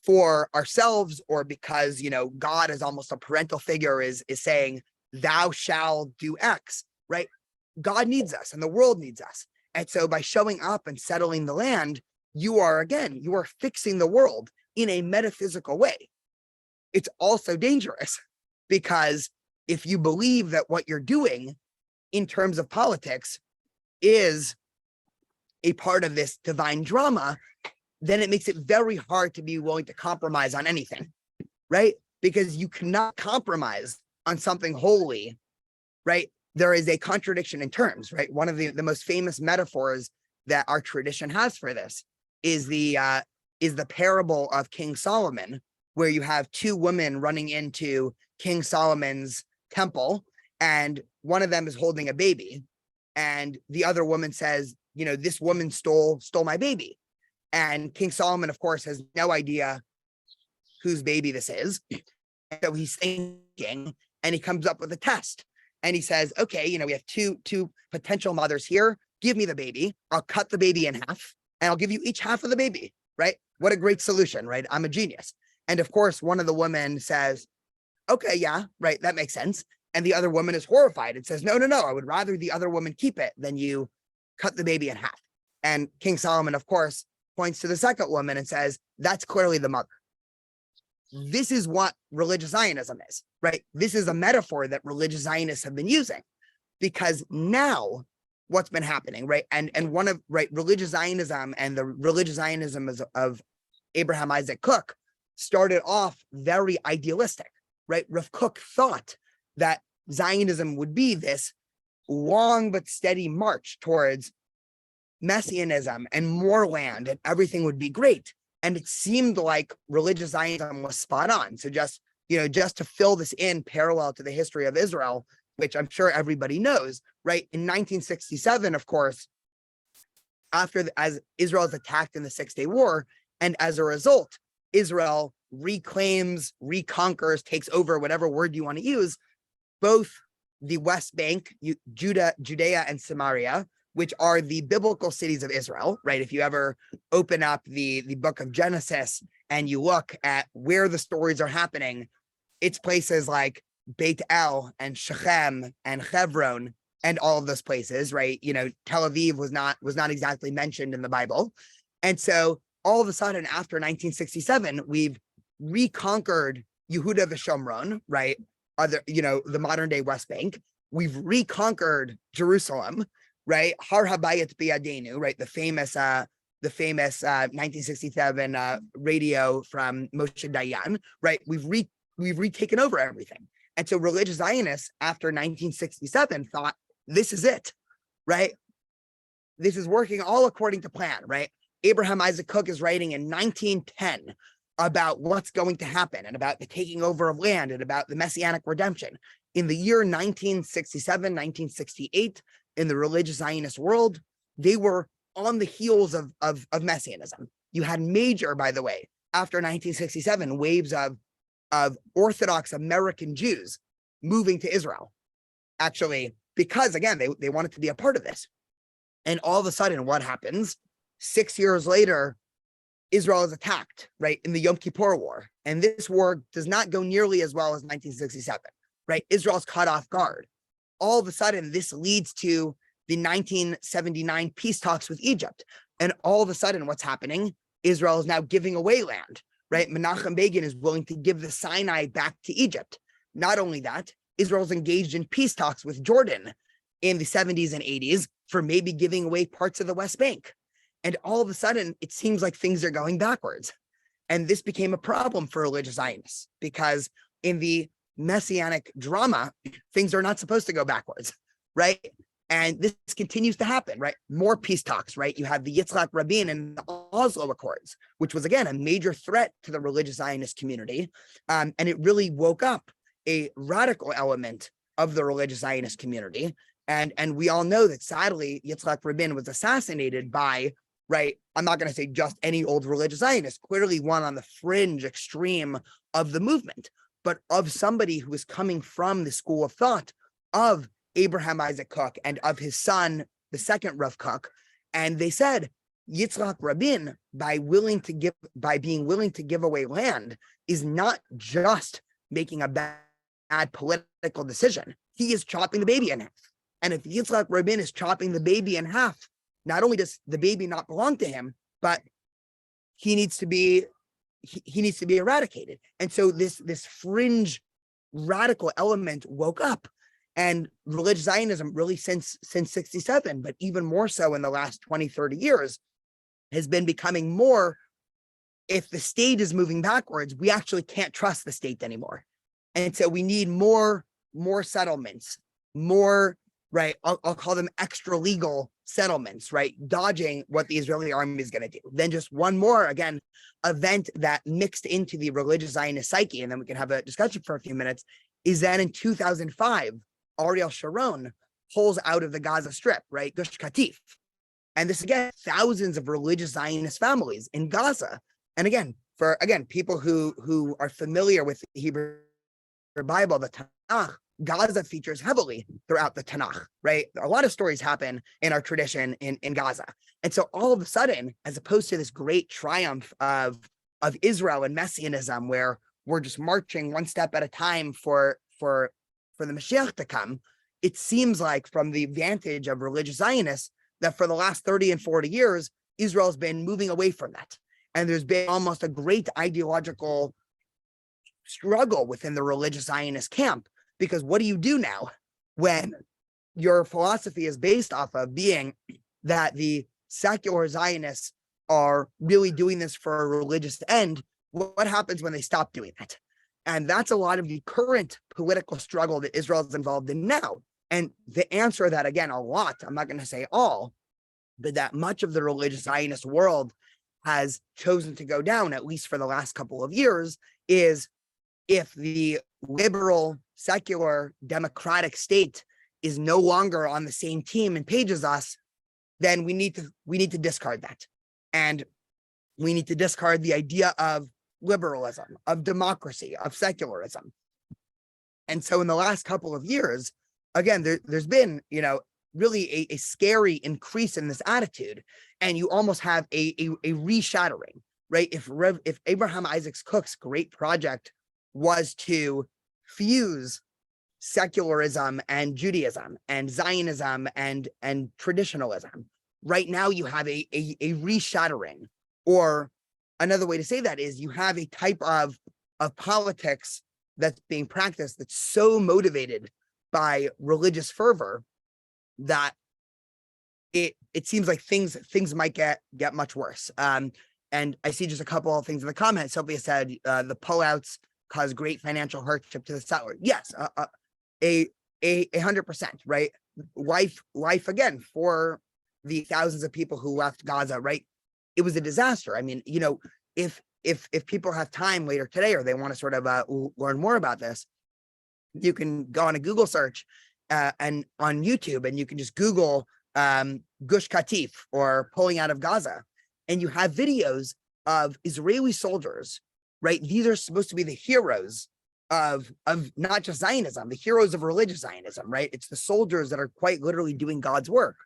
for ourselves or because, God is almost a parental figure is saying, thou shalt do X, right? God needs us and the world needs us. And so by showing up and settling the land, you are fixing the world in a metaphysical way. It's also dangerous because if you believe that what you're doing in terms of politics is a part of this divine drama, then it makes it very hard to be willing to compromise on anything, right? Because you cannot compromise on something holy, right? There is a contradiction in terms, right? One of the most famous metaphors that our tradition has for this is the parable of King Solomon, where you have two women running into King Solomon's temple, and one of them is holding a baby, and the other woman says, this woman stole my baby. And King Solomon, of course, has no idea whose baby this is. And so he's thinking, and he comes up with a test. And he says, okay, we have two potential mothers here. Give me the baby. I'll cut the baby in half, and I'll give you each half of the baby, right? What a great solution, right? I'm a genius. And of course, one of the women says, okay, yeah, right, that makes sense. And the other woman is horrified and says, no, I would rather the other woman keep it than you cut the baby in half. And King Solomon, of course, points to the second woman and says, that's clearly the mother. This is what religious Zionism is, right? This is a metaphor that religious Zionists have been using, because now what's been happening, right? And religious Zionism and the religious Zionism of Abraham Isaac Kook started off very idealistic, right? Rav Kook thought that Zionism would be this long but steady march towards messianism and more land, and everything would be great. And it seemed like religious Zionism was spot on. So just to fill this in parallel to the history of Israel, which I'm sure everybody knows, right? In 1967, of course, as Israel is attacked in the 6-Day War, and as a result, Israel reclaims, reconquers, takes over, whatever word you want to use, both the West Bank, Judea and Samaria, which are the biblical cities of Israel, right? If you ever open up the book of Genesis and you look at where the stories are happening, it's places like Beit El and Shechem and Hebron and all of those places, right? Tel Aviv was not exactly mentioned in the Bible. And so all of a sudden, after 1967, we've reconquered Yehuda v'Shomron, right? The modern day West Bank. We've reconquered Jerusalem, right? Har Habayit Biyadenu, right? The famous 1967 radio from Moshe Dayan, right? We've retaken over everything. And so religious Zionists after 1967 thought, this is it, right? This is working all according to plan, right? Abraham Isaac Kook is writing in 1910 about what's going to happen and about the taking over of land and about the messianic redemption. In the year 1967, 1968, in the religious Zionist world, they were on the heels of messianism. You had major, by the way, after 1967, waves of Orthodox American Jews moving to Israel, actually, because again, they wanted to be a part of this. And all of a sudden, what happens? 6 years later, Israel is attacked, right, in the Yom Kippur War. And this war does not go nearly as well as 1967, right? Israel's caught off guard. All of a sudden, this leads to the 1979 peace talks with Egypt. And all of a sudden, what's happening? Israel is now giving away land, right? Menachem Begin is willing to give the Sinai back to Egypt. Not only that, Israel's engaged in peace talks with Jordan in the 70s and 80s for maybe giving away parts of the West Bank. And all of a sudden, it seems like things are going backwards. And this became a problem for religious Zionists because in the messianic drama, things are not supposed to go backwards, right? And this continues to happen, right? More peace talks, right? You have the Yitzhak Rabin and the Oslo Accords, which was, again, a major threat to the religious Zionist community. And it really woke up a radical element of the religious Zionist community. And we all know that, sadly, Yitzhak Rabin was assassinated by, right, I'm not going to say just any old religious Zionist, clearly one on the fringe extreme of the movement, but of somebody who was coming from the school of thought of Abraham Isaac Kook and of his son, the second Rav Kook. And they said, Yitzhak Rabin, by being willing to give away land, is not just making a bad political decision. He is chopping the baby in half. And if Yitzhak Rabin is chopping the baby in half, not only does the baby not belong to him, but he needs to be he needs to be eradicated. And so this fringe radical element woke up, and religious Zionism really since 67, but even more so in the last 20, 30 years, has been becoming more, if the state is moving backwards, we actually can't trust the state anymore. And so we need more settlements, more, right? I'll call them extra legal settlements, right? Dodging what the Israeli army is going to do. Then just one more, again, event that mixed into the religious Zionist psyche, and then we can have a discussion for a few minutes, is that in 2005, Ariel Sharon pulls out of the Gaza Strip, right? Gush Katif. And this, again, thousands of religious Zionist families in Gaza. And again, for people who are familiar with the Hebrew Bible, the Tanakh, Gaza features heavily throughout the Tanakh, right? A lot of stories happen in our tradition in Gaza. And so all of a sudden, as opposed to this great triumph of Israel and Messianism, where we're just marching one step at a time for the Mashiach to come, it seems like from the vantage of religious Zionists that for the last 30 and 40 years, Israel's been moving away from that. And there's been almost a great ideological struggle within the religious Zionist camp, because what do you do now when your philosophy is based off of being that the secular Zionists are really doing this for a religious end? What happens when they stop doing that? And that's a lot of the current political struggle that Israel is involved in now. And the answer that, again, a lot, I'm not going to say all, but that much of the religious Zionist world has chosen to go down, at least for the last couple of years, is if the liberal, secular, democratic state is no longer on the same team and page as us, then we need to discard that. And we need to discard the idea of liberalism, of democracy, of secularism. And so in the last couple of years, again, there's been, really a scary increase in this attitude. And you almost have a reshattering, right? If Abraham Isaac Cook's great project was to fuse secularism and Judaism and Zionism and traditionalism, right now you have a reshattering. Or another way to say that is you have a type of politics that's being practiced that's so motivated by religious fervor that it seems like things might get much worse. And I see just a couple of things in the comments. Sylvia said the pullouts cause great financial hardship to the settler. Yes, 100%, right? Life again for the thousands of people who left Gaza, right? It was a disaster. I mean, if people have time later today, or they want to sort of learn more about this, you can go on a Google search and on YouTube, and you can just Google Gush Katif or pulling out of Gaza, and you have videos of Israeli soldiers, right? These are supposed to be the heroes of not just Zionism, the heroes of religious Zionism, right? It's the soldiers that are quite literally doing God's work,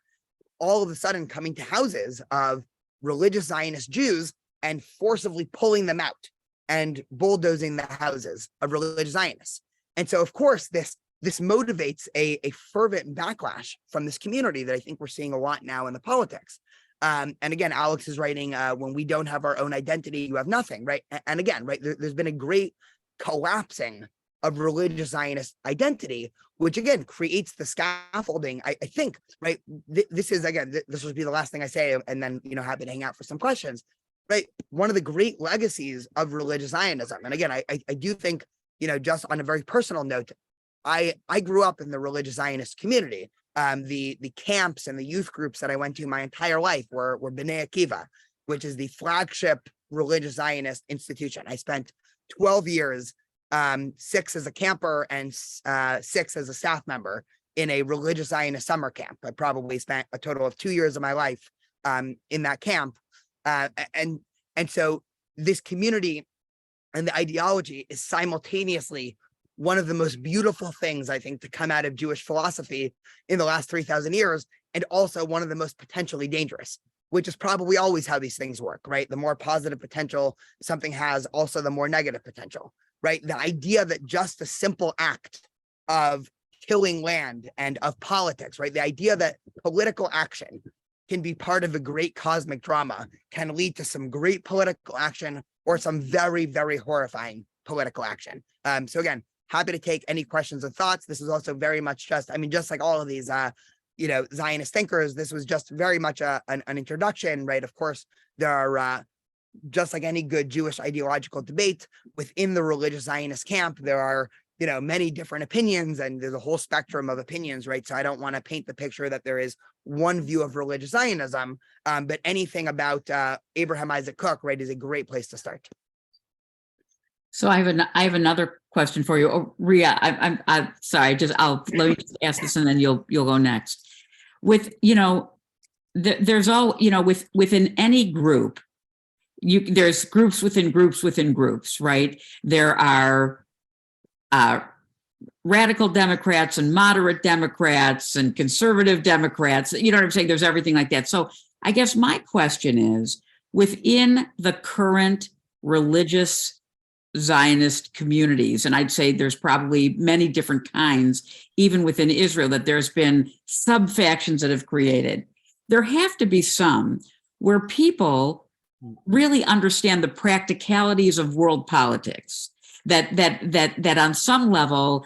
all of a sudden coming to houses of religious Zionist Jews and forcibly pulling them out and bulldozing the houses of religious Zionists. And so, of course, this motivates a fervent backlash from this community that I think we're seeing a lot now in the politics. And again, Alex is writing, when we don't have our own identity, you have nothing, right? And again, right, there's been a great collapsing of religious Zionist identity, which again creates the scaffolding. I think, right, this is, again, this will be the last thing I say, and then, happy to hang out for some questions, right? One of the great legacies of religious Zionism, and again, I do think, just on a very personal note, I grew up in the religious Zionist community. The camps and the youth groups that I went to my entire life were B'nai Akiva, which is the flagship religious Zionist institution. I spent 12 years, 6 as a camper and 6 as a staff member in a religious Zionist summer camp. I probably spent a total of 2 years of my life in that camp. And so this community and the ideology is simultaneously one of the most beautiful things, I think, to come out of Jewish philosophy in the last 3,000 years, and also one of the most potentially dangerous, which is probably always how these things work, right? The more positive potential something has, also the more negative potential, right? The idea that just a simple act of killing land and of politics, right? The idea that political action can be part of a great cosmic drama, can lead to some great political action or some very, very horrifying political action. So again, happy to take any questions or thoughts. This is also very much just, I mean, just like all of these, Zionist thinkers, this was just very much an introduction, right? Of course, there are, just like any good Jewish ideological debate within the religious Zionist camp, there are, many different opinions, and there's a whole spectrum of opinions, right? So I don't want to paint the picture that there is one view of religious Zionism, but anything about Abraham Isaac Cook, right, is a great place to start. So I have another question for you. Oh, Ria, I'm sorry. Let me just ask this, and then you'll go next. With there's all within any group, there's groups within groups within groups, right? There are radical Democrats and moderate Democrats and conservative Democrats. You know what I'm saying? There's everything like that. So I guess my question is, within the current religious Zionist communities, and I'd say there's probably many different kinds, even within Israel, that there's been sub-factions that have created. There have to be some where people really understand the practicalities of world politics, that on some level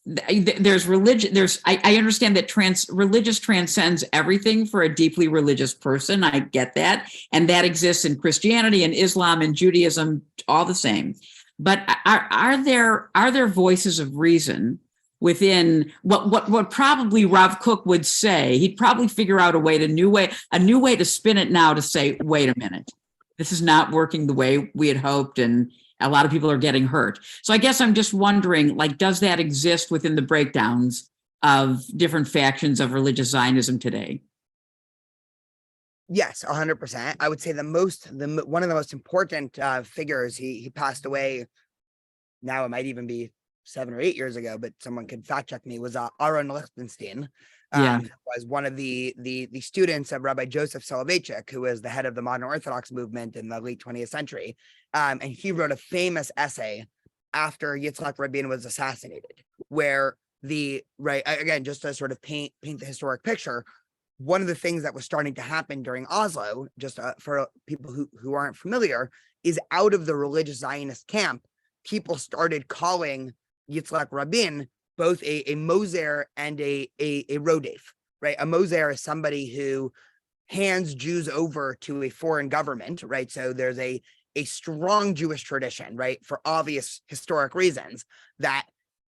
there's religion. I understand that religious transcends everything for a deeply religious person. I get that. And that exists in Christianity and Islam and Judaism, all the same. But are there voices of reason within what probably Rav Kook would say? He'd probably figure out a new way to spin it now to say, wait a minute, this is not working the way we had hoped, and a lot of people are getting hurt. So I guess I'm just wondering, does that exist within the breakdowns of different factions of religious Zionism today? Yes, 100%. I would say one of the most important figures, he passed away, now it might even be 7 or 8 years ago, but someone could fact check me, was Aaron Lichtenstein. Was one of the students of Rabbi Joseph Soloveitchik, who was the head of the modern Orthodox movement in the late 20th century. And he wrote a famous essay after Yitzhak Rabin was assassinated, where again, just to sort of paint the historic picture, one of the things that was starting to happen during Oslo, just for people who aren't familiar, is out of the religious Zionist camp, people started calling Yitzhak Rabin both a moser and a rodef, right? A moser is somebody who hands Jews over to a foreign government, right? So there's a strong Jewish tradition, right? For obvious historic reasons, that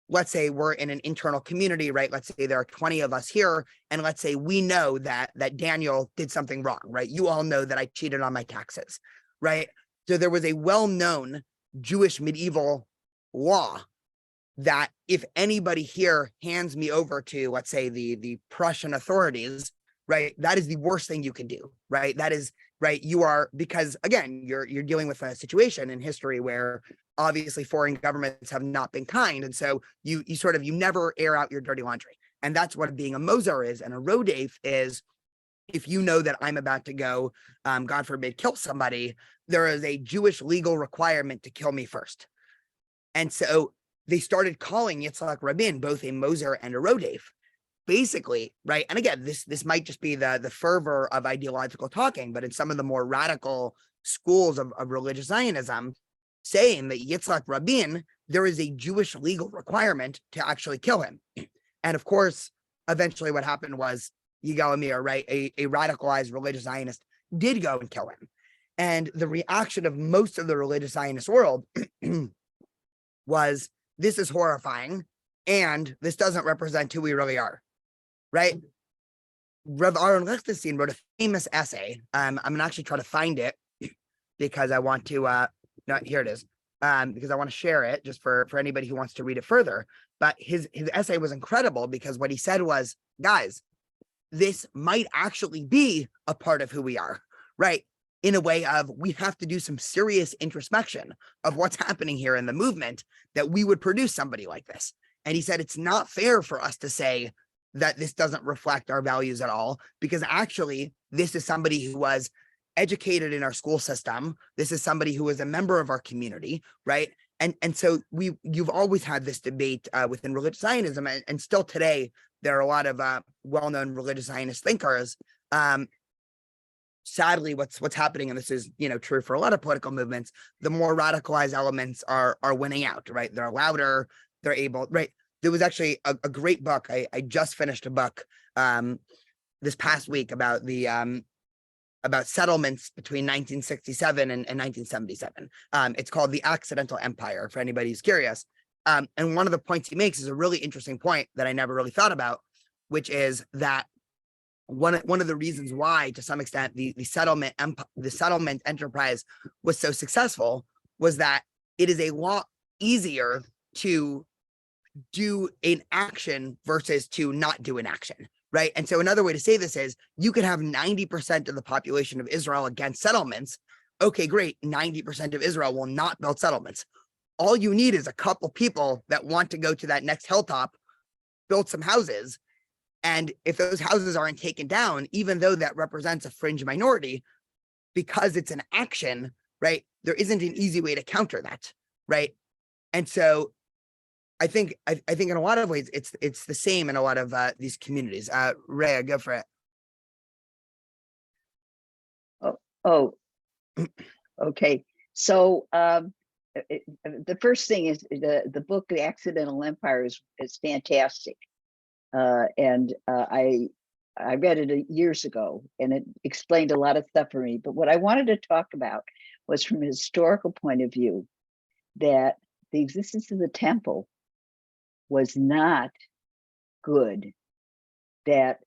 let's say we're in an internal community, right? Let's say there are 20 of us here, and let's say we know that Daniel did something wrong, right? You all know that I cheated on my taxes, right? So there was a well-known Jewish medieval law that if anybody here hands me over to, let's say, the Prussian authorities, right, that is the worst thing you can do, right? That is, right, because again, you're dealing with a situation in history where obviously foreign governments have not been kind. And so you never air out your dirty laundry. And that's what being a moser is. And a rodef is, if you know that I'm about to go, God forbid, kill somebody, there is a Jewish legal requirement to kill me first. And so they started calling Yitzhak Rabin both a moser and a rodef, basically, right? And again, this might just be the fervor of ideological talking, but in some of the more radical schools of religious Zionism, saying that Yitzhak Rabin, there is a Jewish legal requirement to actually kill him. And of course, eventually what happened was Yigal Amir, right, a radicalized religious Zionist, did go and kill him. And the reaction of most of the religious Zionist world was, this is horrifying, and this doesn't represent who we really are, right? Rev. Aaron Lichtenstein wrote a famous essay. I'm going to actually try to find it because I want to, here it is, because I want to share it just for anybody who wants to read it further. But his essay was incredible, because what he said was, guys, this might actually be a part of who we are, right? In a way of, we have to do some serious introspection of what's happening here in the movement, that we would produce somebody like this. And he said, it's not fair for us to say that this doesn't reflect our values at all, because actually this is somebody who was educated in our school system. This is somebody who was a member of our community, right? And so you've always had this debate within religious Zionism, and still today, there are a lot of well-known religious Zionist thinkers sadly, what's happening, and this is, true for a lot of political movements, the more radicalized elements are winning out, right? They're louder, they're able, right? There was actually a great book. I just finished a book this past week about about settlements between 1967 and 1977. It's called The Accidental Empire, for anybody who's curious. And one of the points he makes is a really interesting point that I never really thought about, which is that one of the reasons why, to some extent, the settlement enterprise was so successful was that it is a lot easier to do an action versus to not do an action, right? And so another way to say this is you could have 90% of the population of Israel against settlements. Okay, great. 90% of Israel will not build settlements. All you need is a couple people that want to go to that next hilltop, build some houses. And if those houses aren't taken down, even though that represents a fringe minority, because it's an action, right, there isn't an easy way to counter that, right? And so I think in a lot of ways, it's the same in a lot of these communities. Rhea, go for it. Oh, okay. So the first thing is the book, The Accidental Empire, is fantastic. And I read it years ago, and it explained a lot of stuff for me. But what I wanted to talk about was from a historical point of view, that the existence of the temple was not good. That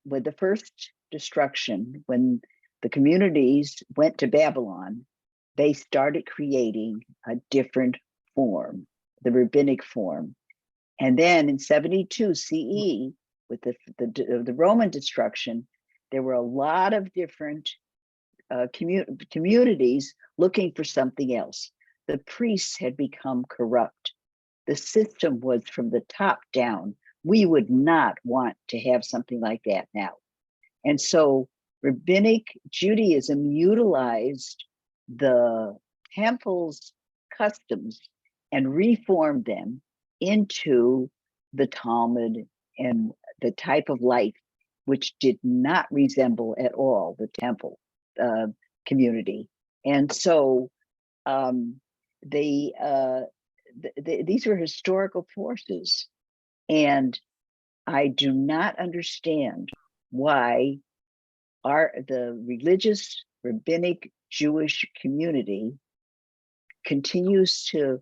with the first destruction, when the communities went to Babylon, they started creating a different form, the rabbinic form. And then in 72 CE, with the Roman destruction, there were a lot of different communities looking for something else. The priests had become corrupt. The system was from the top down. We would not want to have something like that now. And so rabbinic Judaism utilized the temple's customs and reformed them into the Talmud and the type of life which did not resemble at all the temple community. And so these were historical forces. And I do not understand why the religious rabbinic Jewish community continues to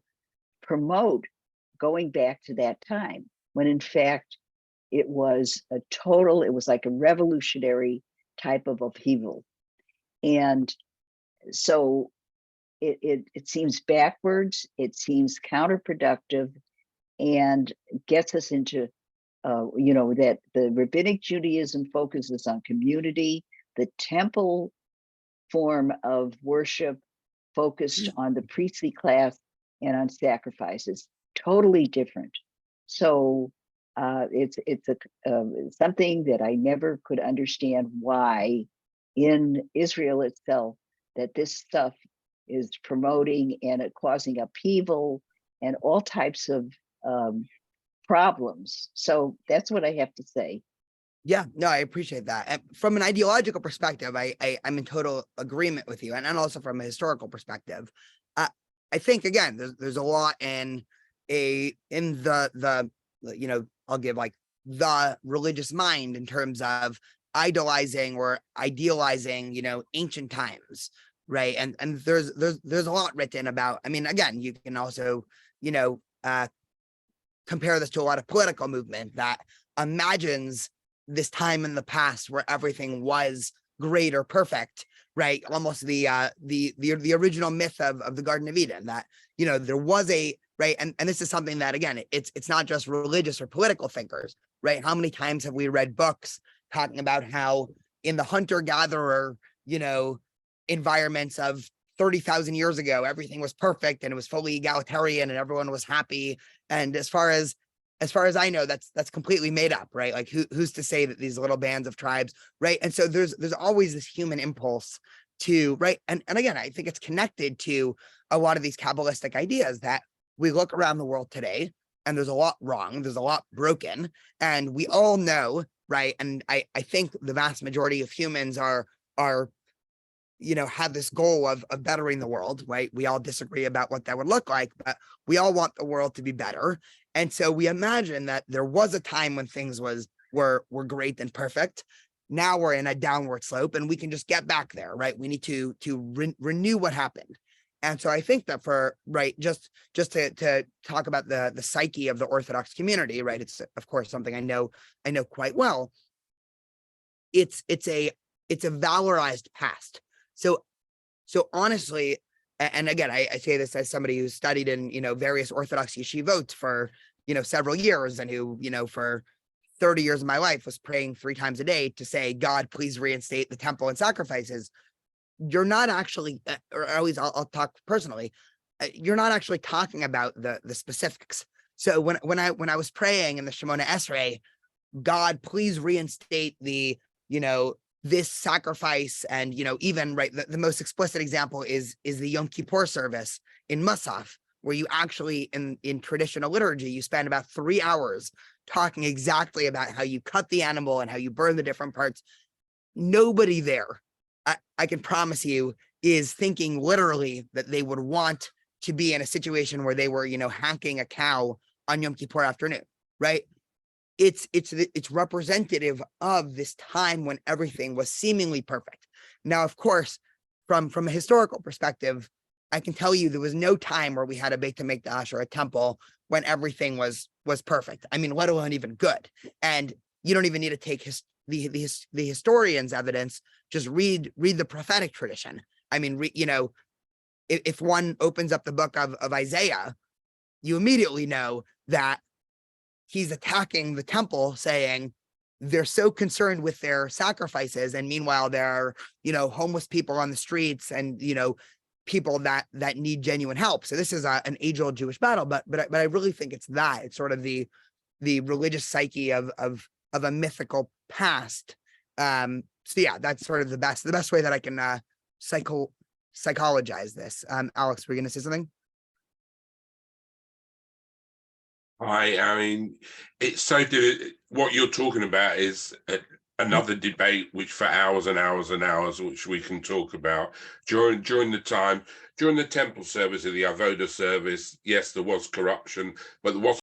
promote going back to that time, when in fact it was like a revolutionary type of upheaval. And so it seems backwards, it seems counterproductive, and gets us into that the rabbinic Judaism focuses on community, the temple form of worship focused on the priestly class and on sacrifices. Totally different. So it's something that I never could understand, why in Israel itself that this stuff is promoting and causing upheaval and all types of problems. So that's what I have to say. Yeah, no, I appreciate that. And from an ideological perspective, I'm in total agreement with you, and also from a historical perspective. I think again, there's a lot in the I'll give like the religious mind in terms of idolizing or idealizing, ancient times, right? And there's a lot written about. I mean, again, you can also, compare this to a lot of political movement that imagines this time in the past where everything was great or perfect, right? Almost the original myth of the Garden of Eden, that there was a right, and this is something that again, it's not just religious or political thinkers, right? How many times have we read books talking about how in the hunter-gatherer, environments of 30,000 years ago, everything was perfect and it was fully egalitarian and everyone was happy. And as far as I know, that's completely made up, right? Like who's to say that these little bands of tribes, right? And so there's always this human impulse to, right? And again, I think it's connected to a lot of these Kabbalistic ideas that we look around the world today and there's a lot wrong, there's a lot broken, and we all know, right? And I think the vast majority of humans are are, have this goal of bettering the world, right? We all disagree about what that would look like, but we all want the world to be better. And so we imagine that there was a time when things were great and perfect. Now we're in a downward slope, and we can just get back there, right? We need to renew what happened. And so I think that just to talk about the psyche of the Orthodox community, right? It's of course something I know quite well. It's a valorized past. So honestly, and again, I say this as somebody who studied in, various Orthodox yeshivot for, several years, and who, for 30 years of my life was praying 3 times a day to say, God, please reinstate the temple and sacrifices. You're not actually, or at least I'll talk personally, you're not actually talking about the specifics. So when I was praying in the Shemona Esrei, God, please reinstate the, this sacrifice, and, even the most explicit example is the Yom Kippur service in Musaf, where you actually, in traditional liturgy, you spend about 3 hours talking exactly about how you cut the animal and how you burn the different parts. Nobody there, I can promise you, is thinking literally that they would want to be in a situation where they were, hacking a cow on Yom Kippur afternoon, right? It's representative of this time when everything was seemingly perfect. Now, of course, from a historical perspective, I can tell you there was no time where we had a Beit HaMikdash or a temple when everything was perfect. I mean, let alone even good. And you don't even need to take the historian's evidence. Just read the prophetic tradition. I mean, if one opens up the book of Isaiah, you immediately know that he's attacking the temple, saying they're so concerned with their sacrifices, and meanwhile there are, homeless people on the streets, and, people that need genuine help. So this is an age-old Jewish battle, but I really think it's sort of the religious psyche of a mythical past. So yeah, that's sort of the best way that I can psychologize this. Alex, were you going to say something? I mean, it's so what you're talking about is another debate, which for hours and hours and hours, which we can talk about during the temple service of the Avodah service. Yes, there was corruption, but there was